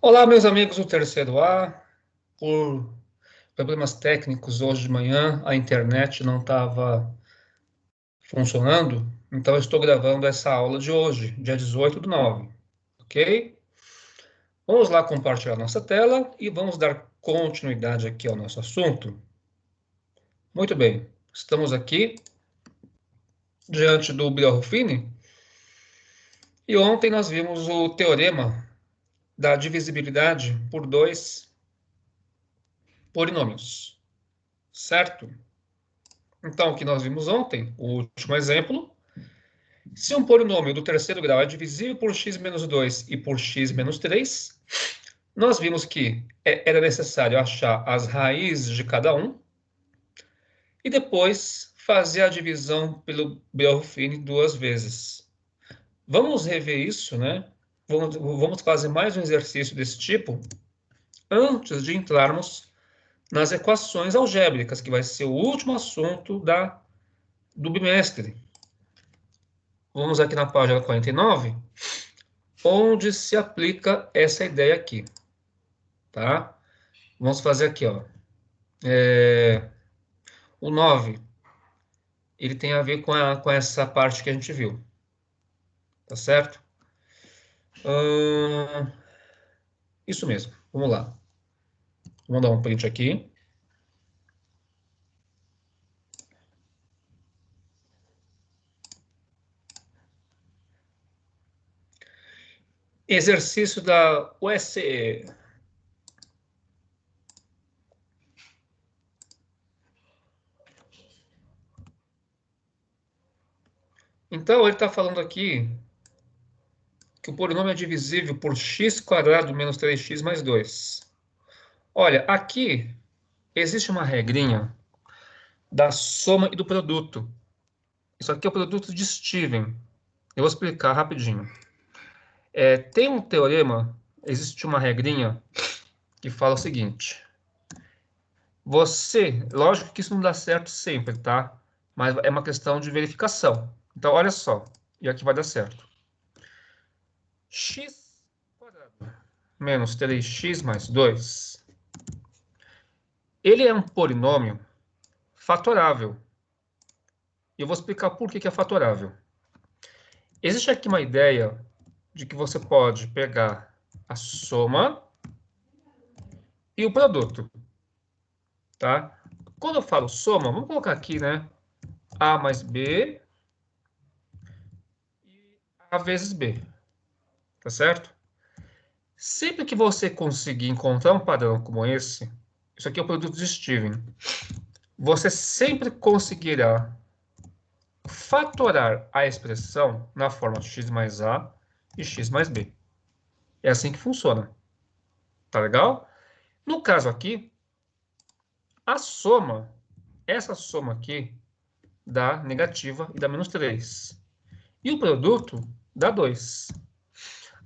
Olá, meus amigos do terceiro A. Por problemas técnicos hoje de manhã, a internet não estava funcionando, então eu estou gravando essa aula de hoje, dia 18/9, ok? Vamos lá compartilhar nossa tela e vamos dar continuidade aqui ao nosso assunto. Muito bem, estamos aqui diante do Ruffini e ontem nós vimos o teorema da divisibilidade por dois polinômios, certo? Então, o que nós vimos ontem, o último exemplo, se um polinômio do terceiro grau é divisível por x menos 2 e por x menos 3, nós vimos que era necessário achar as raízes de cada um e depois fazer a divisão pelo Ruffini duas vezes. Vamos rever isso, né? Vamos fazer mais um exercício desse tipo antes de entrarmos nas equações algébricas, que vai ser o último assunto do bimestre. Vamos aqui na página 49, onde se aplica essa ideia aqui, tá? Vamos fazer aqui, ó. O 9, ele tem a ver com essa parte que a gente viu, tá certo? Isso mesmo, vamos lá. Vamos dar um print aqui. Exercício da USE. Então, ele está falando aqui que o polinômio é divisível por x² menos 3x mais 2. Olha, aqui existe uma regrinha da soma e do produto. Isso aqui é o produto de Steven. Eu vou explicar rapidinho. Tem um teorema, existe uma regrinha que fala o seguinte. Lógico que isso não dá certo sempre, tá? Mas é uma questão de verificação. Então, olha só, e aqui vai dar certo. X² menos 3x mais 2, ele é um polinômio fatorável. E eu vou explicar por que é fatorável. Existe aqui uma ideia de que você pode pegar a soma e o produto, tá? Quando eu falo soma, vamos colocar aqui, né? A mais B e A vezes B, tá certo? Sempre que você conseguir encontrar um padrão como esse, isso aqui é o produto de Steven, você sempre conseguirá fatorar a expressão na forma de x mais A e x mais B. É assim que funciona. Tá legal? No caso aqui, a soma, essa soma aqui, dá negativa e dá menos 3. E o produto dá 2.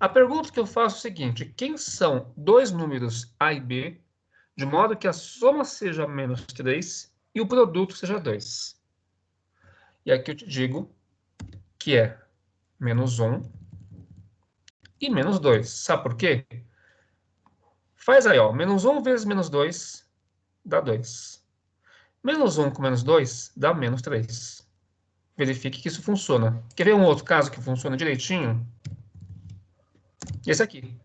A pergunta que eu faço é o seguinte: quem são dois números A e B, de modo que a soma seja menos 3 e o produto seja 2? E aqui eu te digo que é menos 1 e menos 2. Sabe por quê? Faz aí, ó, menos 1 vezes menos 2 dá 2. Menos 1 com menos 2 dá menos 3. Verifique que isso funciona. Quer ver um outro caso que funciona direitinho? Esse aqui.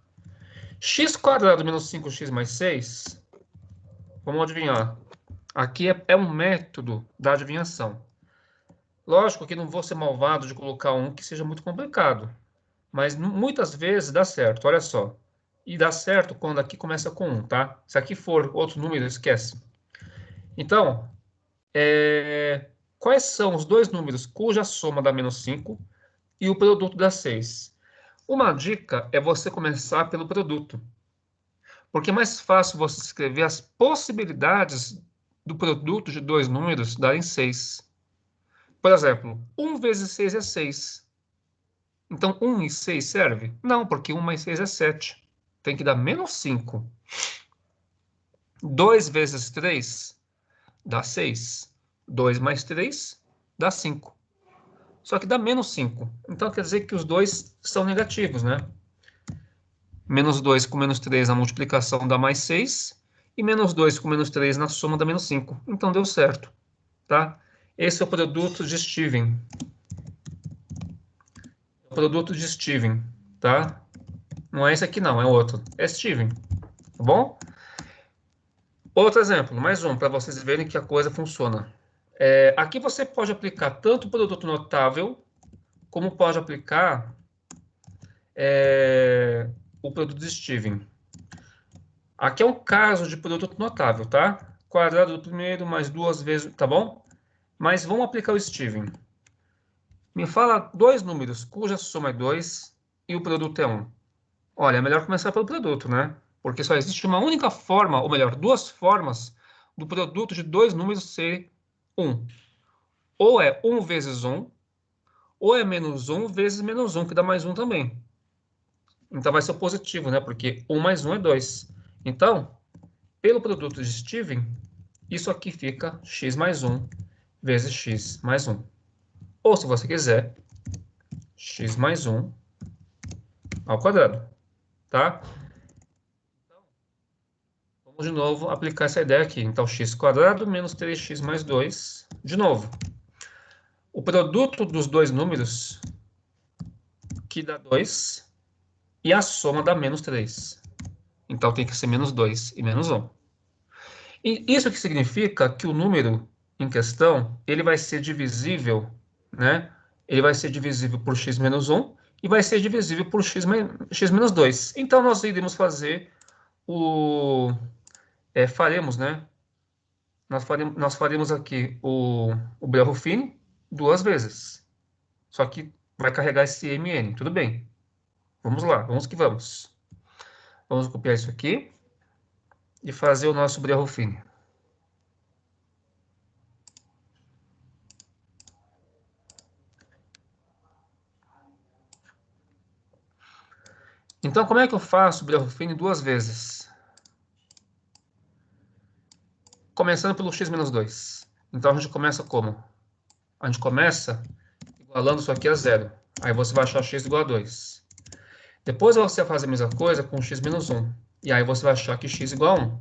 X² menos 5x mais 6. Vamos adivinhar. Aqui é um método da adivinhação. Lógico que não vou ser malvado de colocar um que seja muito complicado. Mas muitas vezes dá certo, olha só. E dá certo quando aqui começa com 1, tá? Se aqui for outro número, esquece. Então, quais são os dois números cuja soma dá menos 5 e o produto dá 6? Uma dica é você começar pelo produto. Porque é mais fácil você escrever as possibilidades do produto de dois números darem 6. Por exemplo, 1 vezes 6 é 6. Então, 1 e 6 serve? Não, porque 1 mais 6 é 7. Tem que dar menos 5. 2 vezes 3 dá 6. 2 mais 3 dá 5. Só que dá menos 5. Então, quer dizer que os dois são negativos, né? Menos 2 com menos 3 na multiplicação dá mais 6. E menos 2 com menos 3 na soma dá menos 5. Então deu certo, tá? Esse é o produto de Steven. O produto de Steven, tá? Não é esse aqui não, é outro. É Steven, tá bom? Outro exemplo, mais um, para vocês verem que a coisa funciona. Aqui você pode aplicar tanto o produto notável, como pode aplicar o produto de Steven. Aqui é um caso de produto notável, tá? Quadrado do primeiro mais 2 vezes, tá bom? Mas vamos aplicar o Steven. Me fala dois números cuja soma é 2 e o produto é 1. Olha, é melhor começar pelo produto, né? Porque só existe uma única forma, ou melhor, duas formas do produto de dois números ser 1. Ou é 1 vezes 1, ou é menos 1 vezes menos 1, que dá mais 1 também. Então vai ser o positivo, né? Porque 1 mais 1 é 2. Então, pelo produto de Steven, isso aqui fica x mais 1 vezes x mais 1. Ou, se você quiser, x mais 1 ao quadrado, tá? Vamos de novo aplicar essa ideia aqui. Então, x quadrado menos 3x mais 2. De novo, o produto dos dois números, que dá 2, e a soma dá menos 3. Então, tem que ser menos 2 e menos 1. E isso que significa que o número em questão, ele vai ser divisível, né? Ele vai ser divisível por x menos 1 e vai ser divisível por x menos 2. Então, nós iremos fazer faremos, né? Nós faremos aqui o Bell-Ruffini duas vezes. Só que vai carregar esse mn, tudo bem. Vamos lá, vamos que vamos. Vamos copiar isso aqui e fazer o nosso Bell-Ruffini. Então, como é que eu faço o Bell-Ruffini duas vezes? Começando pelo x menos 2. Então, a gente começa como? A gente começa igualando isso aqui a zero. Aí você vai achar x igual a 2. Depois você vai fazer a mesma coisa com x menos 1. E aí você vai achar que x igual a 1.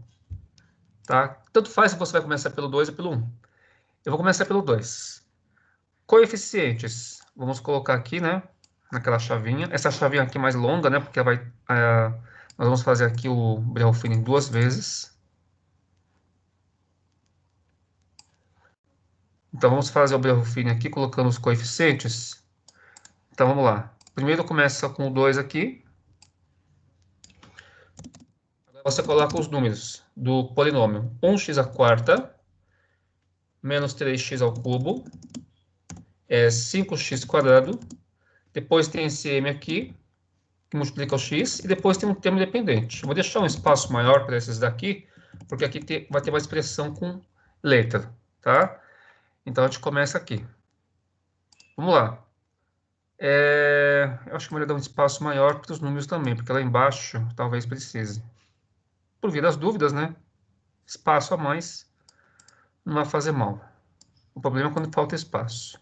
Tá? Tanto faz se você vai começar pelo 2 ou pelo 1. Eu vou começar pelo 2. Coeficientes. Vamos colocar aqui, né? Naquela chavinha. Essa chavinha aqui é mais longa, né? Porque nós vamos fazer aqui o Bell-Ruffini duas vezes. Então, vamos fazer o Bell-Ruffini aqui, colocando os coeficientes. Então, vamos lá. Primeiro começa com o 2 aqui. Agora você coloca os números do polinômio. 1x à quarta, menos 3x ao cubo, é 5x quadrado. Depois tem esse m aqui, que multiplica o x, e depois tem um termo dependente. Eu vou deixar um espaço maior para esses daqui, porque aqui vai ter uma expressão com letra, tá? Então, a gente começa aqui. Vamos lá. Eu acho que eu vou dar um espaço maior para os números também, porque lá embaixo talvez precise. Por via das dúvidas, né? Espaço a mais não vai fazer mal. O problema é quando falta espaço.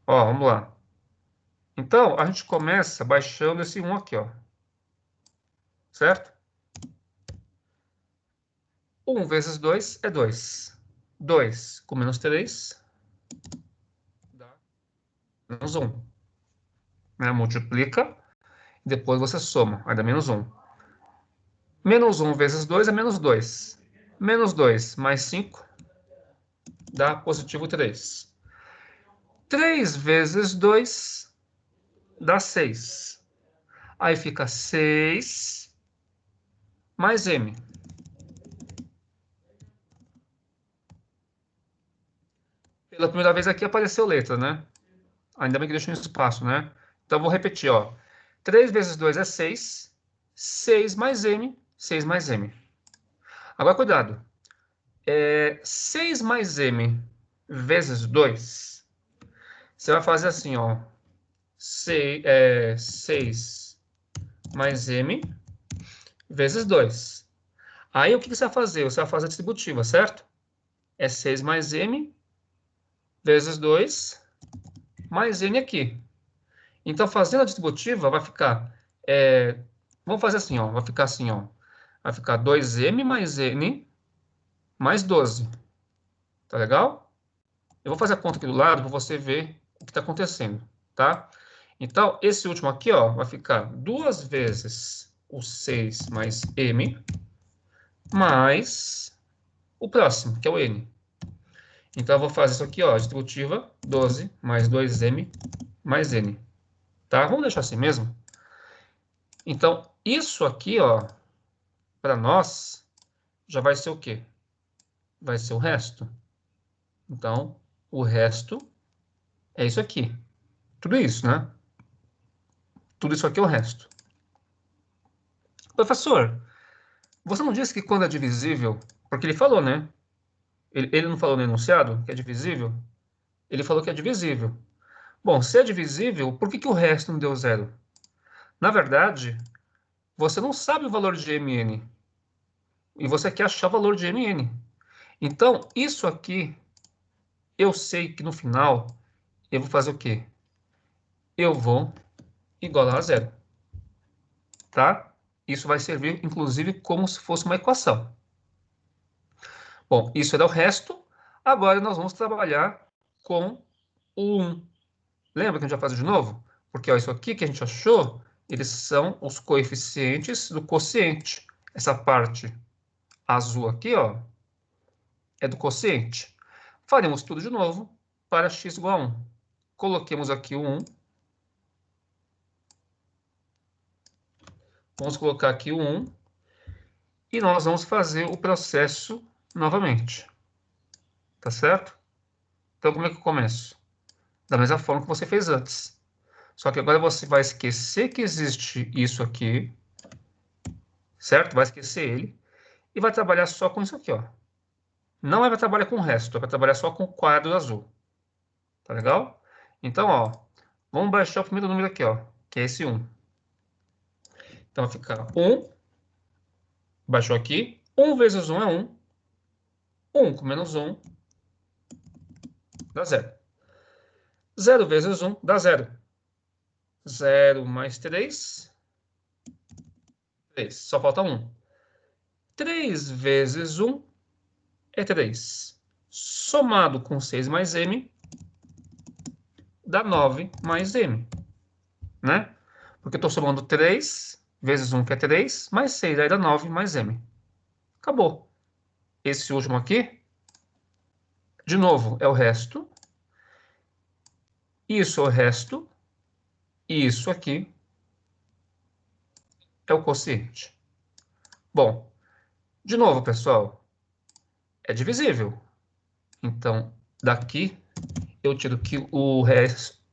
Ó, vamos lá. Então, a gente começa baixando esse 1 aqui, ó. Certo? 1 vezes 2 é 2. 2 com menos 3 dá menos 1. Né? Multiplica, depois você soma, aí dá menos 1. Menos 1 vezes 2 é menos 2. Menos 2 mais 5 dá positivo 3. 3 vezes 2 dá 6. Aí fica 6 mais m. Pela primeira vez aqui apareceu letra, né? Ainda bem que deixou um espaço, né? Então, vou repetir, ó. 3 vezes 2 é 6. 6 mais m, 6 mais m. Agora, cuidado. 6 mais m vezes 2, você vai fazer assim, ó. 6 mais m vezes 2. Aí, o que você vai fazer? Você vai fazer a distributiva, certo? É 6 mais m vezes 2 mais n aqui. Então, fazendo a distributiva, vai ficar Vamos fazer assim, ó. Vai ficar assim, ó. Vai ficar 2m mais n mais 12. Tá legal? Eu vou fazer a conta aqui do lado para você ver o que está acontecendo, tá? Então, esse último aqui, ó, vai ficar 2 vezes o 6 mais m, mais o próximo, que é o n. Então, eu vou fazer isso aqui, ó, distributiva 12 mais 2m mais n, tá? Vamos deixar assim mesmo? Então, isso aqui, ó, para nós, já vai ser o quê? Vai ser o resto. Então, o resto é isso aqui. Tudo isso, né? Tudo isso aqui é o resto. Professor, você não disse que quando é divisível, porque ele falou, né? Ele não falou no enunciado que é divisível? Ele falou que é divisível. Bom, se é divisível, por que que o resto não deu zero? Na verdade, você não sabe o valor de mn. E você quer achar o valor de mn. Então, isso aqui, eu sei que no final, eu vou fazer o quê? Eu vou igualar a zero. Tá? Isso vai servir, inclusive, como se fosse uma equação. Bom, isso era o resto. Agora nós vamos trabalhar com o 1. Lembra que a gente vai fazer de novo? Porque ó, isso aqui que a gente achou, eles são os coeficientes do quociente. Essa parte azul aqui, ó, é do quociente. Faremos tudo de novo para x igual a 1. Coloquemos aqui o 1. Vamos colocar aqui o 1. E nós vamos fazer o processo novamente. Tá certo? Então, como é que eu começo? Da mesma forma que você fez antes. Só que agora você vai esquecer que existe isso aqui, certo? Vai esquecer ele e vai trabalhar só com isso aqui, ó. Não é para trabalhar com o resto, é para trabalhar só com o quadro azul. Tá legal? Então, ó, vamos baixar o primeiro número aqui, ó, que é esse 1. Então, vai ficar 1, baixou aqui, 1 vezes 1 é 1, 1 com menos 1 dá 0. 0 vezes 1 dá 0. 0 mais 3, 3. Só falta 1. 3 vezes 1 é 3. Somado com 6 mais m, dá 9 mais m, né? Porque eu estou somando 3 vezes 1, que é 3, mais 6, aí dá 9 mais m. Acabou. Esse último aqui, de novo, é o resto. Isso é o resto. E isso aqui é o quociente. Bom, de novo, pessoal, é divisível. Então, daqui eu tiro que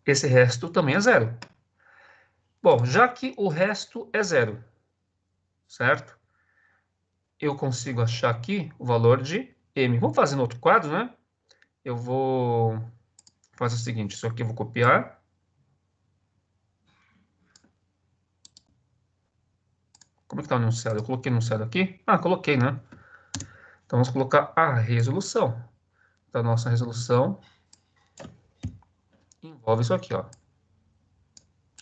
esse resto também é zero. Bom, já que o resto é zero, certo? Eu consigo achar aqui o valor de m. Vamos fazer no outro quadro, né? Eu vou fazer o seguinte, isso aqui eu vou copiar. Como é que está o enunciado? Eu coloquei o enunciado aqui? Ah, coloquei, né? Então, vamos colocar a resolução. Então, a nossa resolução envolve isso aqui, ó.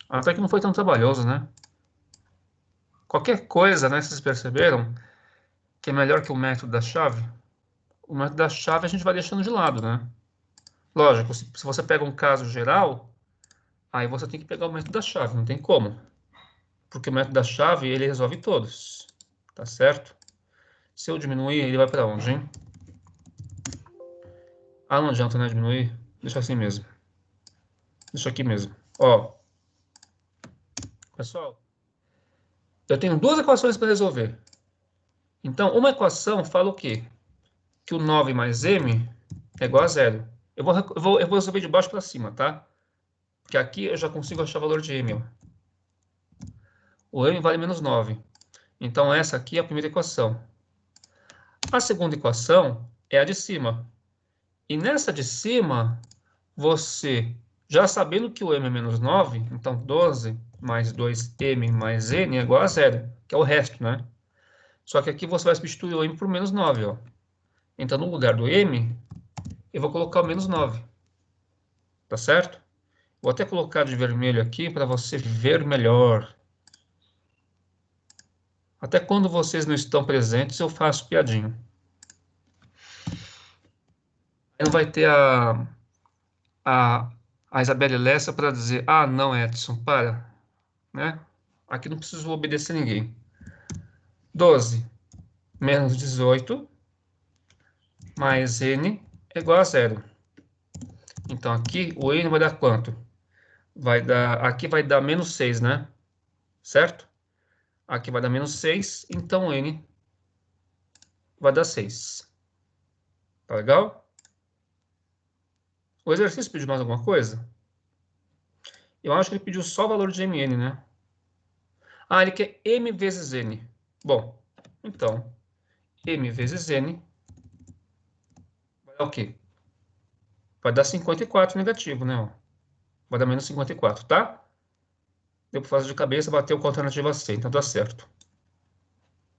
Até que não foi tão trabalhoso, né? Qualquer coisa, né? Vocês perceberam que é melhor que o método da chave? O método da chave a gente vai deixando de lado, né? Lógico, se você pega um caso geral, aí você tem que pegar o método da chave, não tem como. Porque o método da chave, ele resolve todos. Tá certo? Se eu diminuir, ele vai para onde, hein? Ah, não adianta, né? Diminuir. Deixa assim mesmo. Deixa aqui mesmo. Ó. Pessoal, eu tenho duas equações para resolver. Então, uma equação fala o quê? Que o 9 mais m é igual a zero. Eu vou resolver de baixo para cima, tá? Porque aqui eu já consigo achar o valor de m. Ó. O m vale menos 9. Então, essa aqui é a primeira equação. A segunda equação é a de cima. E nessa de cima, você, já sabendo que o m é menos 9, então 12 mais 2m mais n é igual a zero, que é o resto, né? Só que aqui você vai substituir o m por menos 9, ó. Então, no lugar do m, eu vou colocar o menos 9. Tá certo? Vou até colocar de vermelho aqui para você ver melhor. Até quando vocês não estão presentes, eu faço piadinha. Aí não vai ter a, a Isabelle Lessa para dizer, ah, não, Edson, para, né? Aqui não preciso obedecer ninguém. 12 menos 18 mais n é igual a zero. Então aqui o n vai dar quanto? Aqui vai dar menos 6, né? Certo? Aqui vai dar menos 6, então o n vai dar 6. Tá legal? O exercício pediu mais alguma coisa? Eu acho que ele pediu só o valor de mn, né? Ah, ele quer m vezes n. Bom, então, m vezes n vai dar o quê? Vai dar 54 negativo, né? Ó. Vai dar menos 54, tá? Deu para fazer de cabeça, bateu com a alternativa C, então dá certo.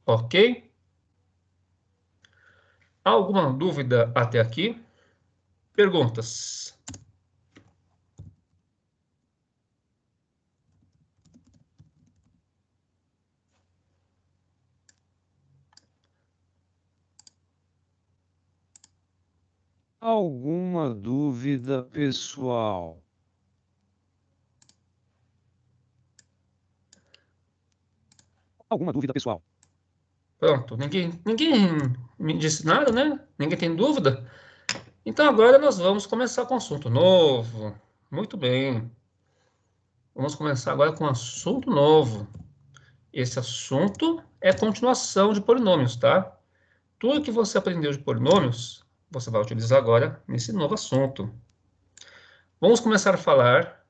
Ok? Alguma dúvida até aqui? Perguntas? Alguma dúvida pessoal? Alguma dúvida pessoal? Pronto, ninguém me disse nada, né? Ninguém tem dúvida? Então agora nós vamos começar com um assunto novo. Muito bem. Vamos começar agora com um assunto novo. Esse assunto é continuação de polinômios, tá? Tudo que você aprendeu de polinômios, você vai utilizar agora nesse novo assunto. Vamos começar a falar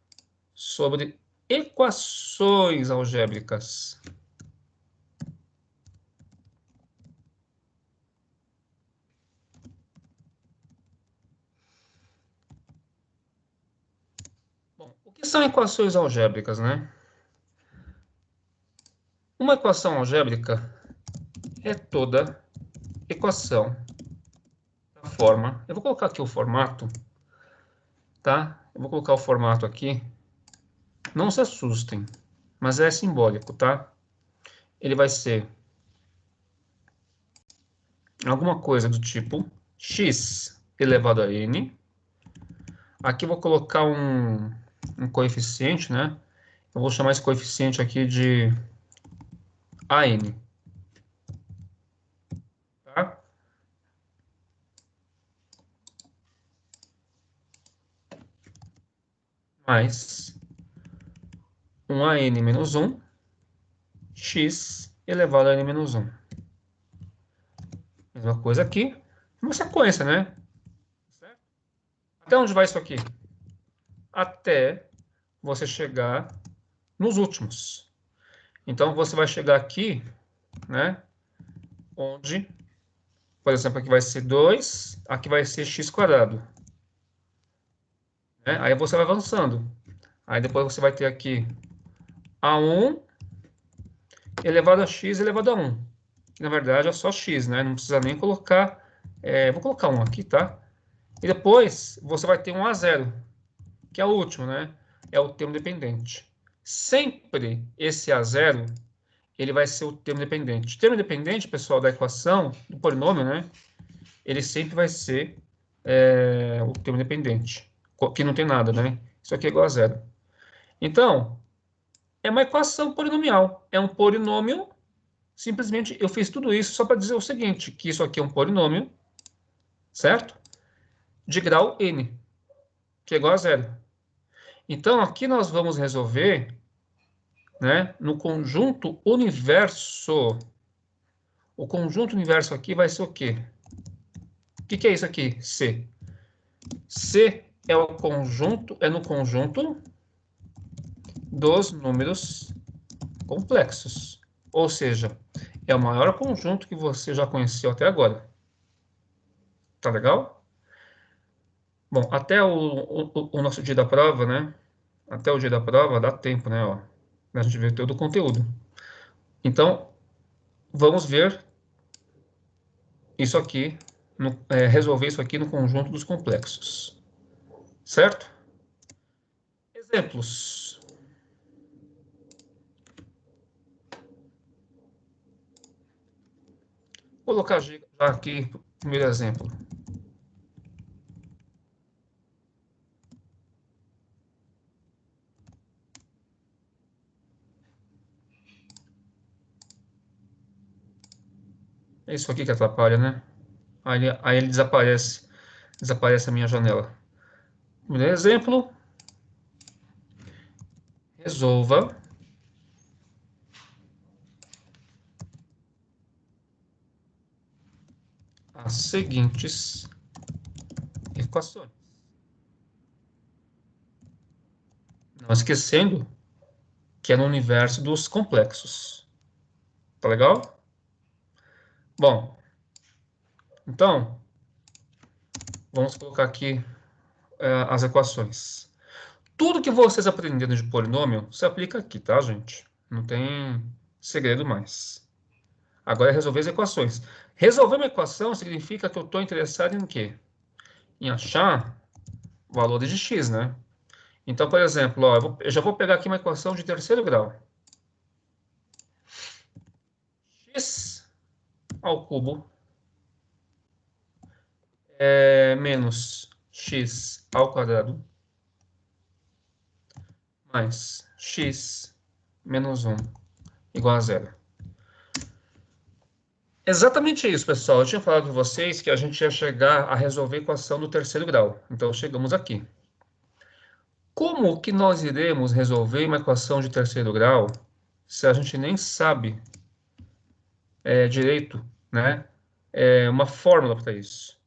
sobre equações algébricas. Bom, o que são equações algébricas, né? Uma equação algébrica é toda equação da forma. Eu vou colocar aqui o formato, tá? Eu vou colocar o formato aqui. Não se assustem, mas é simbólico, tá? Ele vai ser alguma coisa do tipo x elevado a n. Aqui eu vou colocar um coeficiente, né? Eu vou chamar esse coeficiente aqui de AN, tá? Mais um AN menos 1, x elevado a n menos 1. Mesma coisa aqui, uma sequência, né? Até onde vai isso aqui? Até você chegar nos últimos. Então, você vai chegar aqui, né? Onde, por exemplo, aqui vai ser 2, aqui vai ser x quadrado. Né? Aí você vai avançando. Aí depois você vai ter aqui a1 elevado a x elevado a 1. Que na verdade é só x, né? Não precisa nem colocar... vou colocar 1 aqui, tá? E depois você vai ter um a 0, que é o último, né? É o termo dependente. Sempre esse a 0 ele vai ser o termo dependente. O termo dependente, pessoal, da equação, do polinômio, né? Ele sempre vai ser o termo dependente, que não tem nada, né? Isso aqui é igual a zero. Então, é uma equação polinomial. É um polinômio, simplesmente eu fiz tudo isso só para dizer o seguinte, que isso aqui é um polinômio, certo? De grau n, que é igual a zero. Então, aqui nós vamos resolver, né, no conjunto universo. O conjunto universo aqui vai ser o quê? O que é isso aqui? C. C é o conjunto, é no conjunto dos números complexos. Ou seja, é o maior conjunto que você já conheceu até agora. Tá legal? Bom, até o nosso dia da prova, né? Até o dia da prova dá tempo, né? Ó, a gente ver todo o conteúdo. Então, vamos ver isso aqui, resolver isso aqui no conjunto dos complexos. Certo? Exemplos. Vou colocar já aqui o primeiro exemplo. É isso aqui que atrapalha, né? Aí ele desaparece. Desaparece a minha janela. Primeiro exemplo. Resolva as seguintes equações. Não esquecendo que é no universo dos complexos. Tá legal? Bom, então, vamos colocar aqui as equações. Tudo que vocês aprenderam de polinômio se aplica aqui, tá, gente? Não tem segredo mais. Agora é resolver as equações. Resolver uma equação significa que eu estou interessado em quê? Em achar valores de x, né? Então, por exemplo, ó, eu já vou pegar aqui uma equação de terceiro grau. X ao cubo menos x ao quadrado mais x menos 1 igual a zero. Exatamente isso, pessoal. Eu tinha falado com vocês que a gente ia chegar a resolver a equação do terceiro grau. Então, chegamos aqui. Como que nós iremos resolver uma equação de terceiro grau se a gente nem sabe direito, né? Uma fórmula para isso.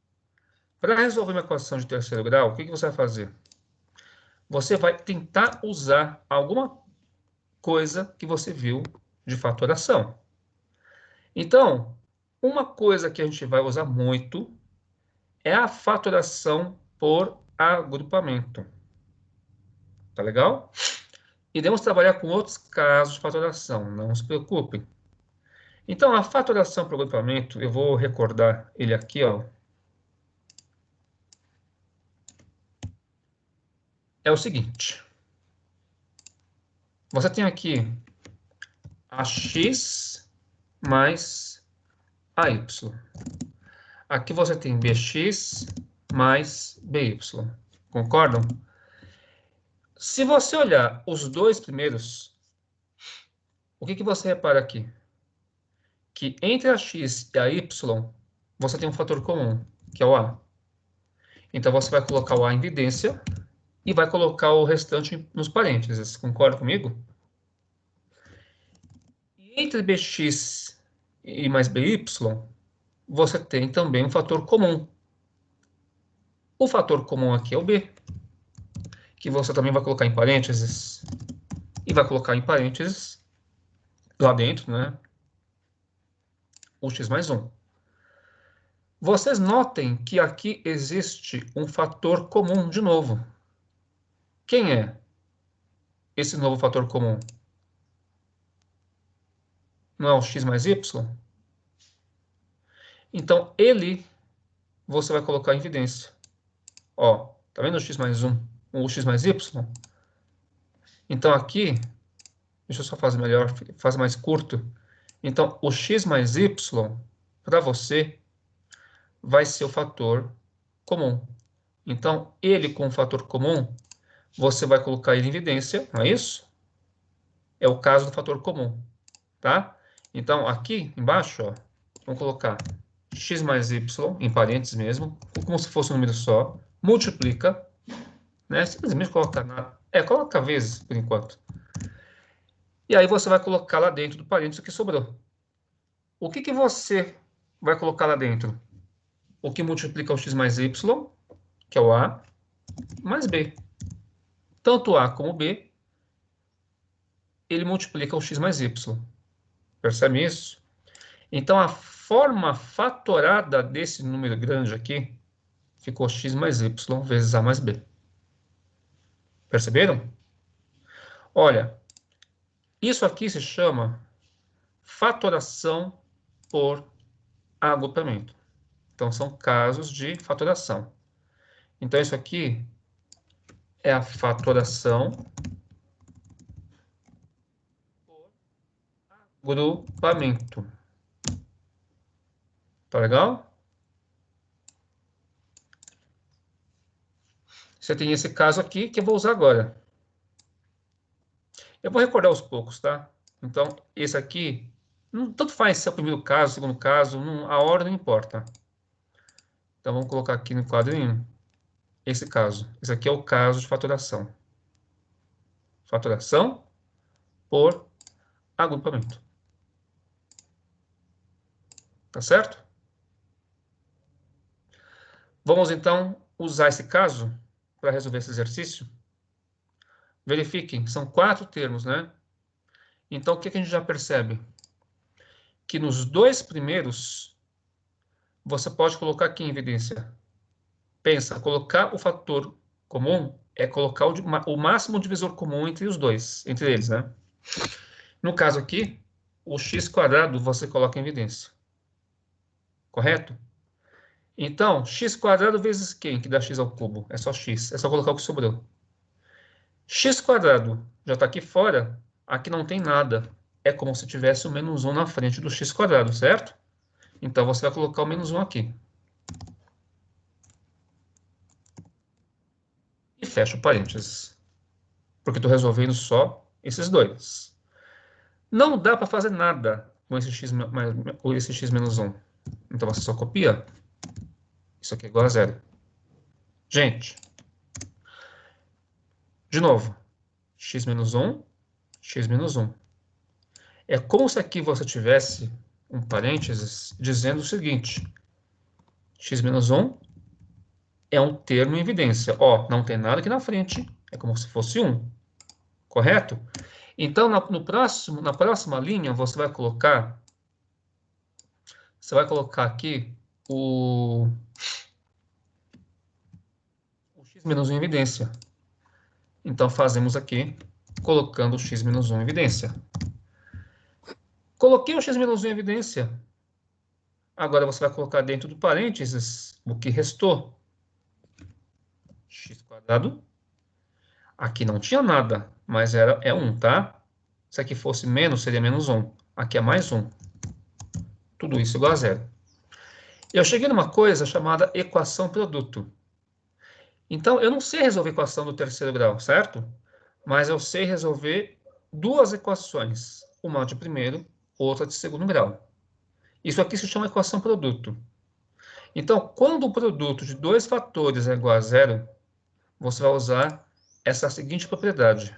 Para resolver uma equação de terceiro grau, o que você vai fazer? Você vai tentar usar alguma coisa que você viu de fatoração. Então, uma coisa que a gente vai usar muito é a fatoração por agrupamento. Tá legal? Iremos trabalhar com outros casos de fatoração, não se preocupem. Então, a fatoração por agrupamento, eu vou recordar ele aqui, ó. É o seguinte. Você tem aqui ax mais ay. Aqui você tem bx mais by. Concordam? Se você olhar os dois primeiros, o que você repara aqui? Que entre a x e a y, você tem um fator comum, que é o a. Então, você vai colocar o a em evidência e vai colocar o restante nos parênteses. Concorda comigo? E entre bx e mais by, você tem também um fator comum. O fator comum aqui é o b, que você também vai colocar em parênteses. E vai colocar em parênteses, lá dentro, né? O x mais 1. Vocês notem que aqui existe um fator comum de novo. Quem é esse novo fator comum? Não é o x mais y? Então, ele você vai colocar em evidência. Ó, tá vendo o x mais 1? O x mais y? Então, aqui, deixa eu só fazer melhor, fazer mais curto. Então, o x mais y, para você, vai ser o fator comum. Então, ele com o fator comum, você vai colocar ele em evidência, não é isso? É o caso do fator comum, tá? Então, aqui embaixo, ó, vamos colocar x mais y, em parênteses mesmo, como se fosse um número só, multiplica, né? Simplesmente coloca coloca vezes, por enquanto. E aí você vai colocar lá dentro do parênteses o que sobrou. O que você vai colocar lá dentro? O que multiplica o x mais y, que é o a, mais b. Tanto a como b, ele multiplica o x mais y. Percebe isso? Então, a forma fatorada desse número grande aqui ficou x mais y vezes a mais b. Perceberam? Olha, isso aqui se chama fatoração por agrupamento. Então, são casos de fatoração. Então, isso aqui é a fatoração por agrupamento. Tá legal? Você tem esse caso aqui que eu vou usar agora. Eu vou recordar aos poucos, tá? Então, esse aqui, tanto faz se é o primeiro caso, o segundo caso, a ordem não importa. Então, vamos colocar aqui no quadrinho esse caso. Esse aqui é o caso de faturação. Faturação por agrupamento. Tá certo? Vamos, então, usar esse caso para resolver esse exercício. Verifiquem, são 4 termos, né? Então, o que a gente já percebe? Que nos 2 primeiros, você pode colocar aqui em evidência. Pensa, colocar o fator comum é colocar o máximo divisor comum entre os dois, entre eles, né? No caso aqui, o x² você coloca em evidência. Correto? Então, x² vezes quem que dá x ao cubo? É só x, é só colocar o que sobrou. x² já está aqui fora, aqui não tem nada. É como se tivesse o menos 1 na frente do x², certo? Então, você vai colocar o menos 1 aqui. E fecha o parênteses. Porque estou resolvendo só esses dois. Não dá para fazer nada com esse x menos 1. Então, você só copia. Isso aqui é igual a 0. Gente, de novo. X menos 1, x menos 1. É como se aqui você tivesse um parênteses dizendo o seguinte. X menos 1 é um termo em evidência. Ó, não tem nada aqui na frente. É como se fosse 1. Correto? Então, na próxima linha, você vai colocar aqui o x menos 1 em evidência. Então, fazemos aqui, colocando o x menos 1 em evidência. Coloquei o x menos 1 em evidência. Agora, você vai colocar dentro do parênteses o que restou. x². Aqui não tinha nada, mas é 1, tá? Se aqui fosse menos, seria menos 1. Aqui é mais 1. Tudo isso igual a 0. Eu cheguei numa coisa chamada equação produto. Então, eu não sei resolver a equação do terceiro grau, certo? Mas eu sei resolver duas equações. Uma de primeiro, outra de segundo grau. Isso aqui se chama equação produto. Então, quando o produto de dois fatores é igual a 0, você vai usar essa seguinte propriedade.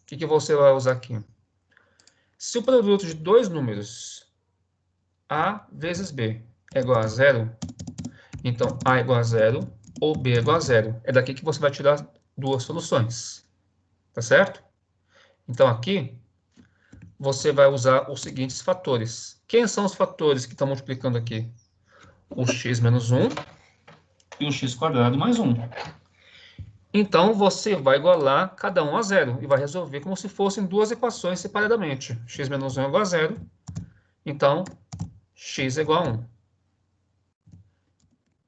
O que você vai usar aqui? Se o produto de dois números, A vezes B, é igual a 0, então A é igual a 0 ou B é igual a 0. É daqui que você vai tirar duas soluções. Tá certo? Então, aqui, você vai usar os seguintes fatores. Quem são os fatores que estão multiplicando aqui? O x menos 1 e o x² mais 1. Então, você vai igualar cada um a 0 e vai resolver como se fossem duas equações separadamente. X menos 1 é igual a 0. Então, x é igual a 1.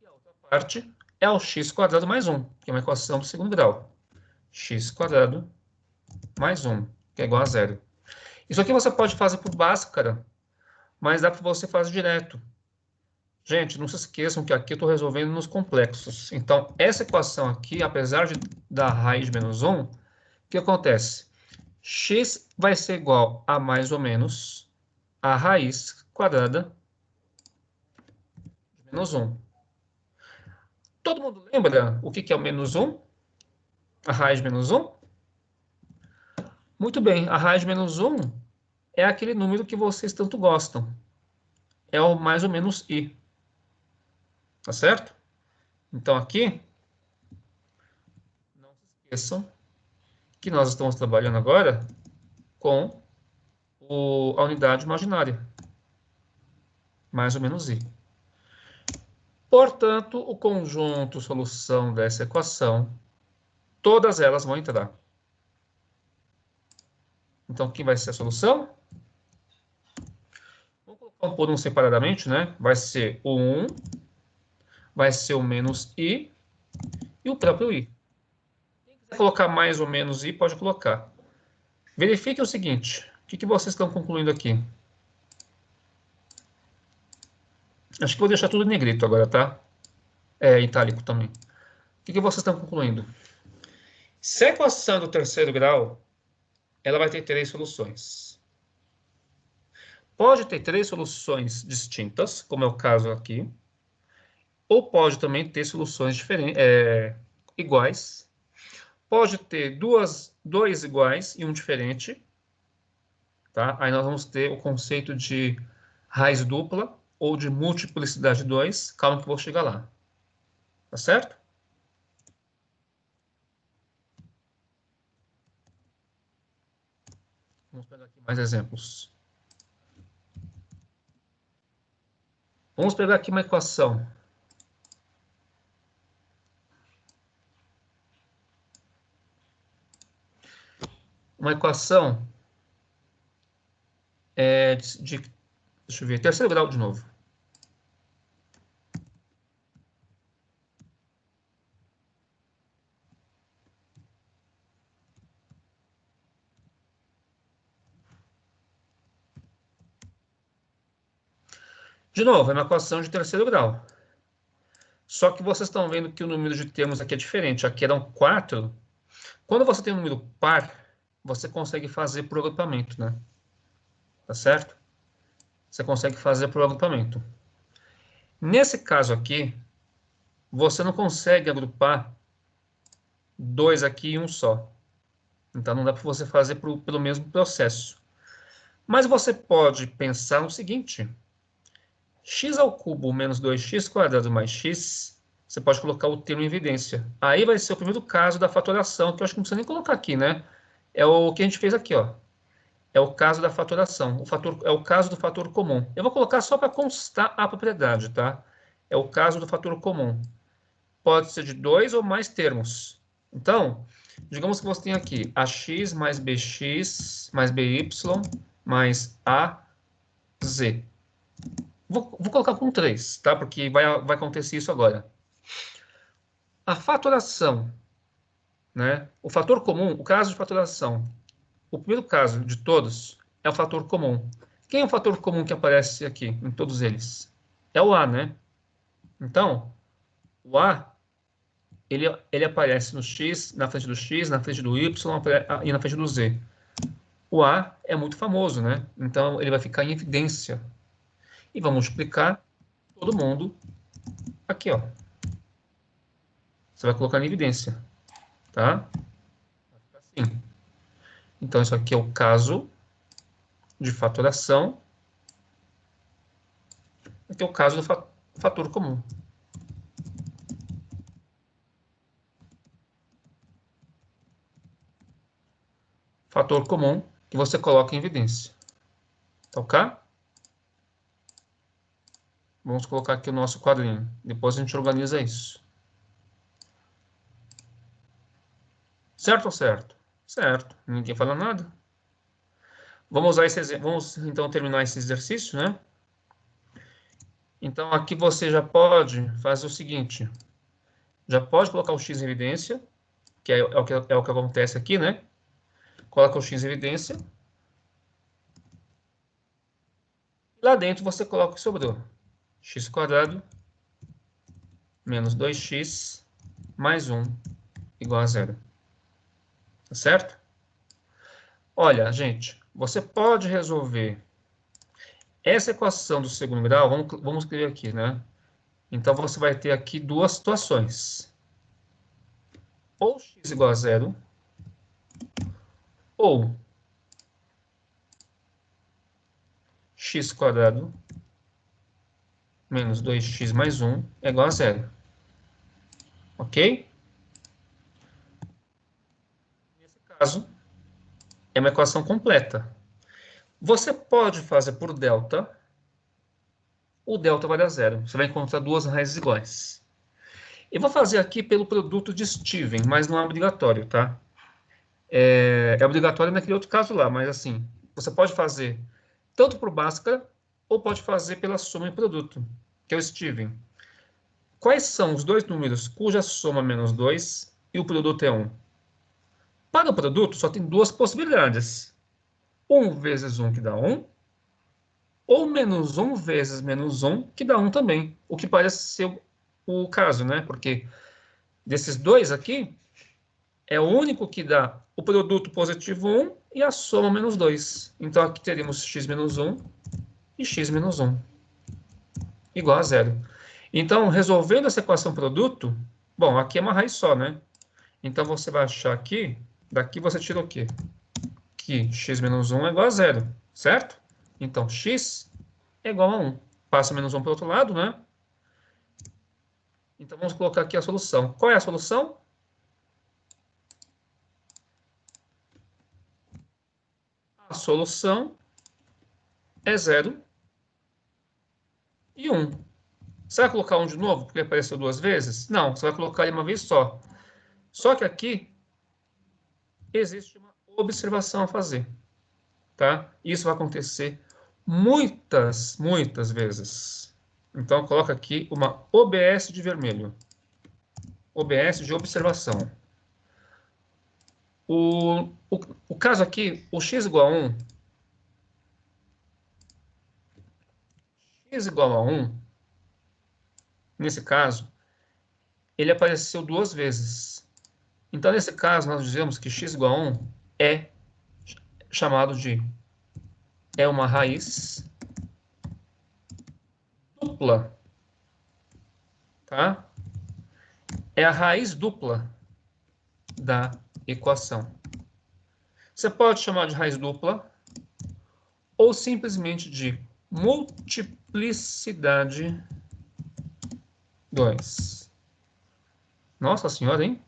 E a outra parte é o x² mais 1, que é uma equação do segundo grau. x² mais 1, que é igual a 0. Isso aqui você pode fazer por Bhaskara, mas dá para você fazer direto. Gente, não se esqueçam que aqui eu estou resolvendo nos complexos. Então, essa equação aqui, apesar de dar raiz de menos 1, o que acontece? X vai ser igual a mais ou menos a raiz quadrada de menos 1. Todo mundo lembra o que é o menos 1? A raiz de menos 1? Muito bem, a raiz de menos 1 é aquele número que vocês tanto gostam. É o mais ou menos i. Tá certo? Então, aqui, não se esqueçam que nós estamos trabalhando agora com a unidade imaginária. Mais ou menos i. Portanto, o conjunto solução dessa equação, todas elas vão entrar. Então, quem vai ser a solução? Vamos colocar um por um separadamente, né? Vai ser o 1, vai ser o menos i e o próprio i. Quem quiser colocar mais ou menos i, pode colocar. Verifique o seguinte, o que vocês estão concluindo aqui? Acho que vou deixar tudo em negrito agora, tá? É, itálico também. O que vocês estão concluindo? Se a equação do terceiro grau, ela vai ter 3 soluções. Pode ter 3 soluções distintas, como é o caso aqui, ou pode também ter soluções iguais. Pode ter dois iguais e um diferente, tá? Aí nós vamos ter o conceito de raiz dupla ou de multiplicidade 2. Calma que eu vou chegar lá. Tá certo? Vamos pegar aqui mais exemplos. Vamos pegar aqui uma equação. Uma equação deixa eu ver, terceiro grau de novo. De novo, é uma equação de terceiro grau. Só que vocês estão vendo que o número de termos aqui é diferente. Aqui eram 4. Quando você tem um número par, você consegue fazer por agrupamento, né? Tá certo? Você consegue fazer por agrupamento. Nesse caso aqui, você não consegue agrupar 2 aqui em um só. Então não dá para você fazer pelo mesmo processo. Mas você pode pensar no seguinte: x ao cubo menos 2x quadrado mais x, você pode colocar o termo em evidência. Aí vai ser o primeiro caso da fatoração, que eu acho que não precisa nem colocar aqui, né? É o que a gente fez aqui, ó. É o caso da fatoração. É o caso do fator comum. Eu vou colocar só para constar a propriedade, tá? É o caso do fator comum. Pode ser de 2 ou mais termos. Então, digamos que você tem aqui ax mais bx mais by mais az. Vou colocar com 3, tá? Porque vai acontecer isso agora. A fatoração, né? O fator comum, o caso de fatoração, o primeiro caso de todos é o fator comum. Quem é o fator comum que aparece aqui em todos eles? É o A, né? Então, o A, ele aparece no X, na frente do X, na frente do Y e na frente do Z. O A é muito famoso, né? Então, ele vai ficar em evidência. E vamos multiplicar todo mundo aqui, ó. Você vai colocar em evidência, tá? Vai ficar assim. Então, isso aqui é o caso de fatoração. Aqui é o caso do fator comum. Fator comum que você coloca em evidência. Tá ok? Vamos colocar aqui o nosso quadrinho. Depois a gente organiza isso. Certo ou certo? Certo. Ninguém fala nada. Vamos então terminar esse exercício, né? Então aqui você já pode fazer o seguinte. Já pode colocar o x em evidência, que é o que acontece aqui, né? Coloca o x em evidência. Lá dentro você coloca o que sobrou. X quadrado menos 2x mais 1 igual a 0. Tá certo? Olha, gente, você pode resolver essa equação do segundo grau, vamos escrever aqui, né? Então, você vai ter aqui duas situações. Ou x igual a 0, ou x quadrado menos 2x mais 1 é igual a 0. Ok? Nesse caso, é uma equação completa. Você pode fazer por delta, o delta vai dar 0. Você vai encontrar duas raízes iguais. Eu vou fazer aqui pelo produto de Steven, mas não é obrigatório, tá? É obrigatório naquele outro caso lá, mas assim, você pode fazer tanto por Bhaskara ou pode fazer pela soma em produto, que é o Steven. Quais são os dois números cuja soma é menos 2 e o produto é 1? Para o produto, só tem duas possibilidades. 1 vezes 1 que dá 1, ou menos 1 vezes menos 1, que dá 1 também. O que parece ser o caso, né? Porque desses dois aqui, é o único que dá o produto positivo 1 e a soma menos 2. Então, aqui teríamos x menos 1 e x menos 1 igual a zero. Então, resolvendo essa equação produto, bom, aqui é uma raiz só, né? Então, você vai achar aqui, daqui você tira o quê? Que x menos 1 é igual a zero, certo? Então, x é igual a 1. Passa menos 1 para o outro lado, né? Então, vamos colocar aqui a solução. Qual é a solução? A solução é 0 e 1. Você vai colocar 1 de novo, porque apareceu duas vezes? Não, você vai colocar ele uma vez só. Só que aqui existe uma observação a fazer, tá? Isso vai acontecer muitas vezes. Então, coloca aqui uma OBS de vermelho. OBS de observação. O caso aqui, o x igual a 1, x igual a 1, nesse caso, ele apareceu duas vezes. Então, nesse caso, nós dizemos que x igual a 1 é chamado de é uma raiz dupla, tá? É a raiz dupla da equação. Você pode chamar de raiz dupla ou simplesmente de multiplicidade 2. Nossa senhora, hein?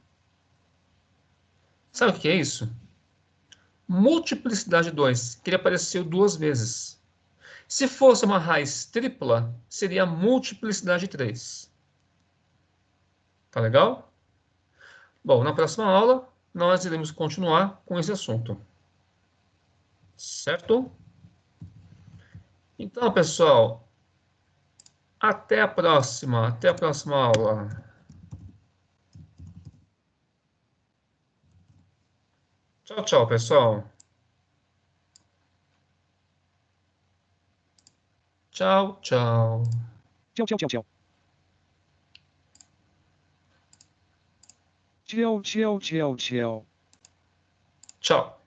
Sabe o que é isso? Multiplicidade 2, que ele apareceu duas vezes. Se fosse uma raiz tripla, seria multiplicidade 3. Tá legal? Bom, na próxima aula, nós iremos continuar com esse assunto. Certo? Então, pessoal, até a próxima. Até a próxima aula. Tchau, tchau, pessoal. Tchau, tchau. Tchau, tchau, tchau, tchau. Tchau, tchau, tchau, tchau. Tchau.